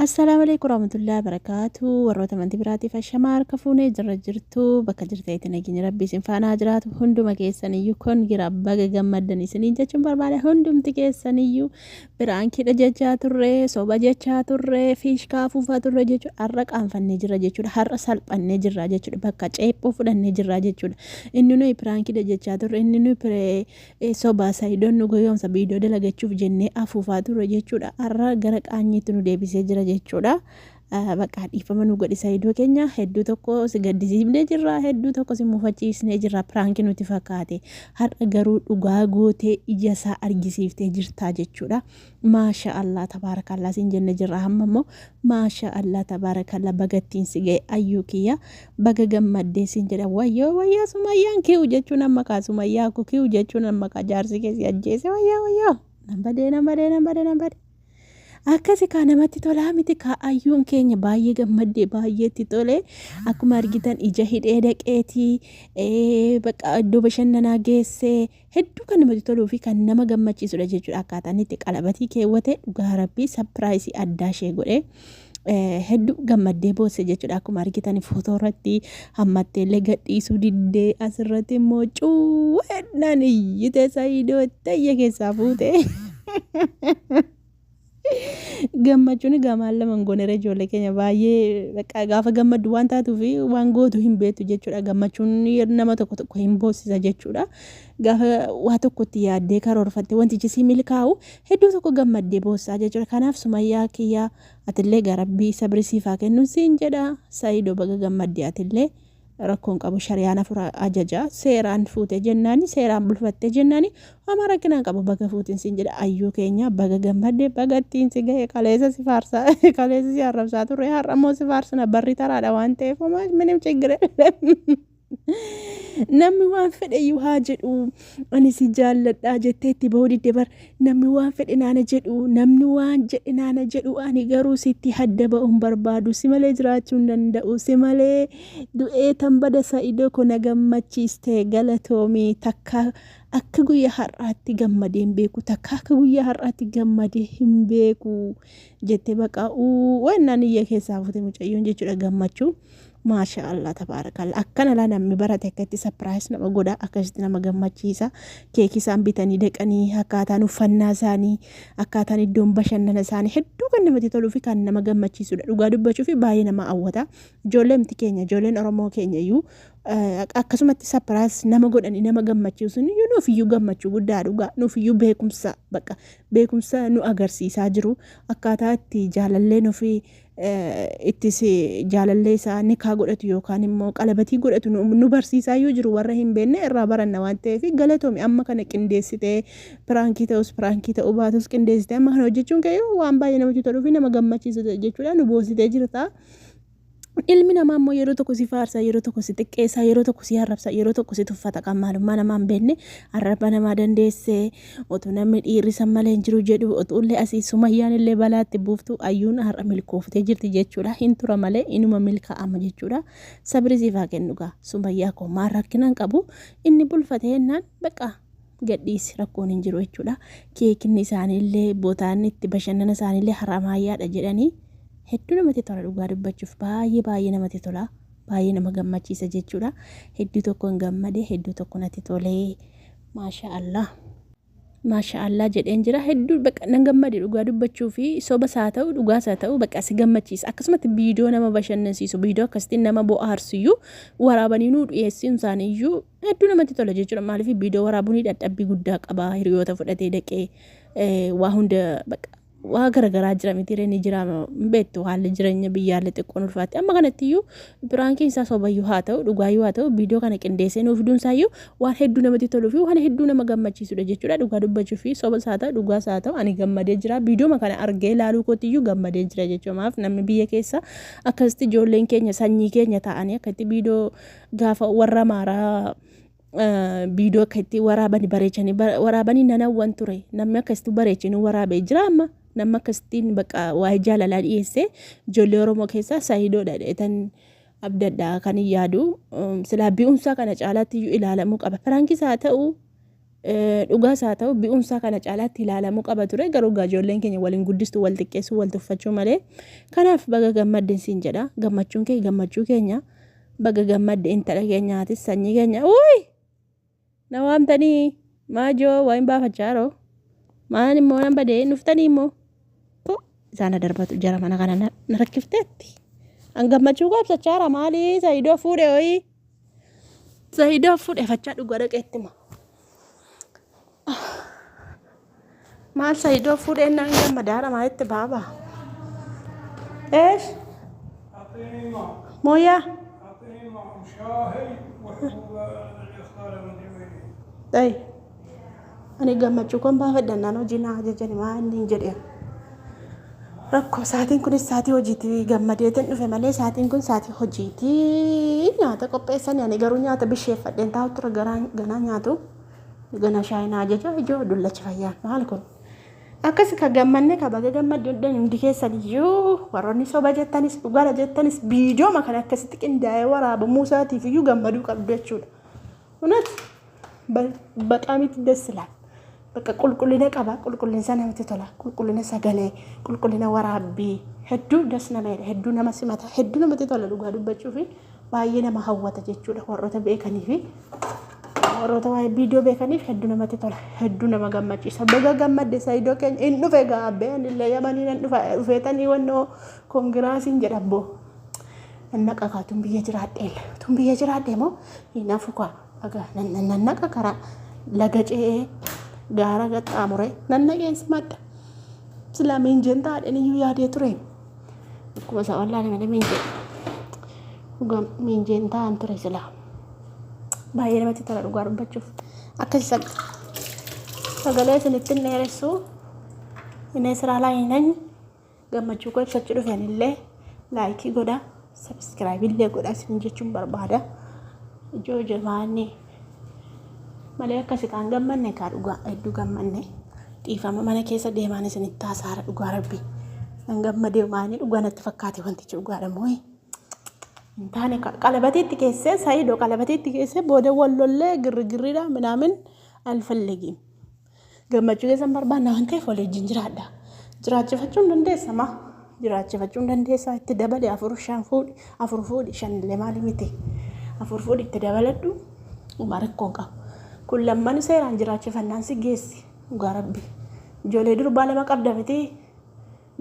Assalamu alaikum warahmatullahi wabarakatuh. Warroota amantii biraatii fashamaa harka fuunee jirra jirtu bakka jirteetti nageenya rabbii isin faana jiraatu hunduma keessaniyyuu kun gira baga gammaddan isiniin jechuun barbaada. Hundumti keessaniyyuu biraankidha jechaa turre, soba jechaa turre, fiishkaa fuufaa turre jechuudha. Har'a qaanfannee jirra jechuudha. Har'a salphannee jirra jechuudha. Bakka ceephoo fudhannee jirra jechuudha. Inni nuyi biraankidha jechaa turre, inni nuyi soba saayidoon nu goyoomsa biidoo dalagachuuf jennee afuufaa turre jechuudha. Har'a gara qaanyiitti nu deebisee jira jechuudha. Bakka dhiifama nu godhi saayidoo keenya hedduu tokko si gaddisiifnee jirra, hedduu tokko si mufachiisnee jirra. Piraanki nuti fakkaate har'a garuu dhugaa gootee ija isaa argisiiftee jirtaa jechuudha. Maasha Allah tabaarakallaa siin jenne jirra. Hamma immoo maasha Allah tabaarakallaa bagattiin si ga'e ayyuu kiyya baga gammaddee siin jedha. Wayyaa sumayyaan ki'u jechuun amma kaa sumayyaa ki'u jechuun amma kaa jaarsi keessi ajjeese wayyaa nambadee. Akkasi kaa namatti tolaa miti kaa ayyuun keenya baay'ee gammaddee baay'eetti tole. Akkuma argitan ija hidhee dhaqeetii bakka iddoo bashannanaa geessee hedduu kan namatti toluu fi kan nama gammachiisudha jechuudha. Akkaataan itti qalabatii keewwate dhugaa rabbii sapiraayisii addaa ishee godhee hedduu gammaddee boosse jechuudha. Akkuma argitan footoo irratti hammattee illee gadhiisuu diddee asirratti immoo cuuwwannaan iyyitee saayidoo ta'ee keessaa fuute. Gammachuun gamaan lama ngoonera ijoollee keenya baay'ee bakka gaafa gammaddu waan taatuuf waan gootu hin beektu jechuudha. Gammachuun nama tokko hin boossisa jechuudha. Gaafa waa tokkotti yaaddee karoorfatte wantichi si milkaa'u hedduu tokko gammaddee boossaa jechuudha. Kanaaf sumayyaa kiyyaa atillee garabbii sabrisiifaa kennuun siin jedha. Saayidoo baga gammaddee atillee rakkoon qabu shari'aan afura ajaja seeraan fuute jennaani seeraan bulfatte jennaani amma rakkinaan qabu baga fuutiin siin jedha. Ayyuu keenya baga gammaddee bagattiin si ga'e kaleessa si faarsaa kaleessa si arrabsaa turre har'a immoo si faarsina barri taraadha waan ta'eef homaa minim ciggire. Namni waan fedhe iyyuu haa jedhu ani si jaalladhaa jetteetti bahuu didde bar namni waan fedhe naana jedhu namni waan jedhe naana jedhu ani garuu sitti hadda ba'uun barbaadu si malee jiraachuu hin danda'u si malee du'ee tan bada saayidoo kun gammachiiste galatoomii takka akka guyyaa har'aatti gammadee hin beeku takka akka guyyaa har'aatti gammadee hin beeku jettee baqa waan iyya keessaa fuute mucayyoon jechuudha gammachuu. Maasha Allah tabaarakallaa akkana laa namni barate akkatti sapiraayis nama godha akkasitti nama gammachiisa. Keekii isaan bitanii dhaqanii akkaataan uffannaa isaanii akkaataan iddoon bashannana isaanii hedduu kan namatti toluu fi kan nama gammachiisudha. Dhugaa dubbachuu fi baay'ee nama hawwata. Ijoolleen keenya ijoolleen Oromoo keenya iyyuu akkasumatti sapiraayis nama godhanii nama gammachiisuun iyyuu nuuf iyyuu gammachuu guddaa dhugaa nuuf iyyuu beekumsa nu agarsiisaa jiru. Akkaataa itti jaalallee nufi ittis jaalallee isaa nikaa godhatu yookaan immoo qalabatii godhatu nu barsiisaa yoo jiru warra hin beekne irraa baranna waan ta'eef galatoomi amma kana qindeessitee piraankii ta'uu baatus qindeessitee amma kana hojjechuun kee waan baay'ee namatti toluu fi nama gammachiisu jechuudha. Nu boositee jirta. Ilmi namaa immoo yeroo tokko si faarsa yeroo tokko si xiqqeessa yeroo tokko si arrabsa yeroo tokko si tuffata kan maalummaa namaa hin beekne arraba namaa dandeessee otoo namni dhiirri malee hin jiru jedhu otuullee asii sumayyaan illee balaatti buuftu ayyuun har'a milkooftee jirti jechuudha. Hin tura malee inuma milkaa'ama jechuudha. Sabrisiifaa kennugaa sumayyaa koo maal rakkinaan qabu inni bulfatee jennaan bakka gadhiisi rakkoon hin jiru jechuudha. Keekinni isaaniillee bootaan itti bashannana isaaniillee haramaayyaadha jedhanii hedduu namatti tola dhugaa dubbachuuf baay'ee namatti tola baay'ee nama gammachiisa jechuudha. Hedduu tokko hin gammade hedduu tokko natti tolee maasha Allah jedheen jira. Hedduu bakka nan gammade dhugaa dubbachuu fi soba isaa ta'u dhugaa isaa ta'u bakka si gammachiisa. Akkasumatti viidiyoo nama bashannansiisu viidiyoo akkasitti nama bohaarsiyyuu waraabanii nu dhiyeessuun isaaniiyyuu hedduu namatti tola jechuudha. Maaliif viidiyoo waraabuun dadhabbii guddaa qaba. Hiriyoota fudhatee dhaqee waa hunda bakka waa garagaraa jira miti reeni jira beektu haalli jireenya biyyaallee xiqqoon ulfaatti amma kanatti iyyuu biraankiin isaa sobayyuu haa ta'u dhugaayyuu haa ta'u viidiyoo kana qindeessee nuuf duunsaayyuu waan hedduu namatti toluu fi waan hedduu nama gammachiisudha jechuudha. Dhugaa dubbachuu fi soba isaa ta'u dhugaa isaa ta'u ani gammadee jira viidiyoo kana argee ilaaluu kootti iyyuu gammadee jira jechuudha. Maaf namni biyya keessa akkasitti ijoolleen keenya sanyii keenya ta'anii akkatti viidiyoo gaafa warra maaraa viidiyoo akkatti waraabanii nanawwan ture namni akkasitti bareechanii waraabee jira amma. Nama akkasitiin bakka waa'ee jaalalaa dhiyeessee ijoollee Oromoo keessaa saayidoodha dheetan abdadhaa kan yaadu silaa bi'umsaa kana caalaatti iyyuu ilaalamuu qaba. Piraankiis haa ta'u dhugaas haa ta'u bi'umsaa kana caalaatti ilaalamuu qaba ture garuu ijoolleen keenya waliin guddistu wal xiqqeessuu wal tuffachuu malee kanaaf baga gammadde siin jedha gammachuun kee gammachuu keenya baga gammadde intala keenyaatis sanyii keenya na waamtanii maajoo waa'in baafachaaroo maan immoo nan badee nuftanii immoo isaan darbatu jara mana kana na rakkifteetti an gammachuu qabsachaara maalii Saayidoo fuudhe hoyi Saayidoo fuudhe fachaa dhugaa dhaqeetti ma maal Saayidoo fuudhe naan gammadaara maalitti baaba ايش مويه طيب أنا قمت شكون بافدنا أنا جينا جاني ما عندي جريء ركو ساعتين كل ساعتي وجيتي قمت في مالي ساعتين كل ساعتي وجيتي نياتا كوبيسان يعني قرو نياتا بشيف دين تاو ترى غنا نياتو غنا شاينا جاجا جو دولا شفايا مالكم akkas ka gammanne ka baga gammadde hundi keessaniyyuu warroonni soba jettanis dhugaara jettanis biidiyoo makana akkasitti qindaa'ee waraaba Muusaatiif iyyuu gammaduu qabdu jechuudha. Kunis baqaamitti dasilaan bakka qulqullina qaba qulqullinsa namatti tola qulqullina sagalee qulqullina waraabbii hedduu das nameedha hedduu nama simata hedduu namatti tola dhugaa dubbachuu fi baay'ee nama hawwata jechuudha warroota beekanii fi warroota waa'ee viidiyoo beekaniif hedduu namatti tola hedduu nama gammachiisa baga gammadde Saayidoo keenya hin dhufe gaabbeen illee yamanii nan dhufeetanii wannoo koongiraasiin jedhabbo nannaqa kaa tun biyya jiraadhe moo hin afukaa nannaqa karaa laga ce'ee gaara gaxaamure nannaqeensi madda silaa miinjeen taadhen iyyuu yaadee ture akkuma isaa wallaan malee miinjeen ta'an ture silaa baay'ee namatti tola dhugaa dubbachuuf akkasii sagalee isinitti dheeressu inni siraa laayinaan gammachuu koo ibsachuu dhufeenillee laayikii godha sabskiraaybii illee godha isin jechuun barbaada ijoo jamaanni malee akkasii kan gammanne kaa dhugaa hedduu gammanne dhiifama mana keessa deemaan isinitti haasaara dhugaa rabbi nan gammadee maanii dhugaa natti fakkaate wantichi dhugaadha mooyi intaane qalabatiitti keessee Saayidoo qalabatiitti keessee booda wallollee girgirriidha minaamin alfallegiin gammachuu keessan barbaanna waan ta'eef waliin jiraadha jiraachifachuun dandeessama jiraachifachuun dandeessa itti dabale afur fuudhi shanillee maali miti afur fuudhi itti dabaladhu uma rakkoon qabu kun lamman seeraan jiraachifannaan si geessi dhugaa rabbi ijoollee durbaa lama qabda miti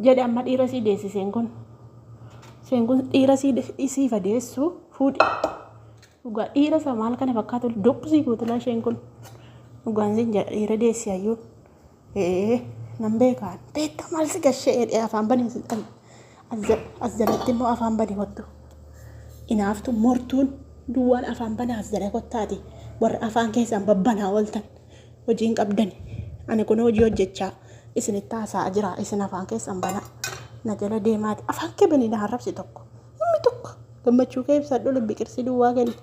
jedhe amma dhiira sii deessiseen kun Sengkun dhiira sii fadeessu fuudhi dhugaa dhiira isaa maal kana fakkaatu doqsii guutulaa sengkun dhugaan siin jedha dhiira deessi ayyuu nan beekaan beektaa maal si gashee afaan banii as jalatti immoo afaan banii wattu inaaftu mortuun duwwaan afaan banaa as jala kottaati warra afaan keessaan babbanaa ooltan hojiin qabdani ani kun hojii hojjechaa isinitti haasaa jira isin afaan keessaan banaa najala deemaati afaan kee banii na harrabsi tokko namni tokko gammachuu kee ibsadhu lubbi qirsi duwwaa kenni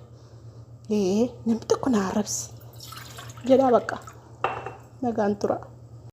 namni tokko na harrabsi jedhaa bakka nagaan tura.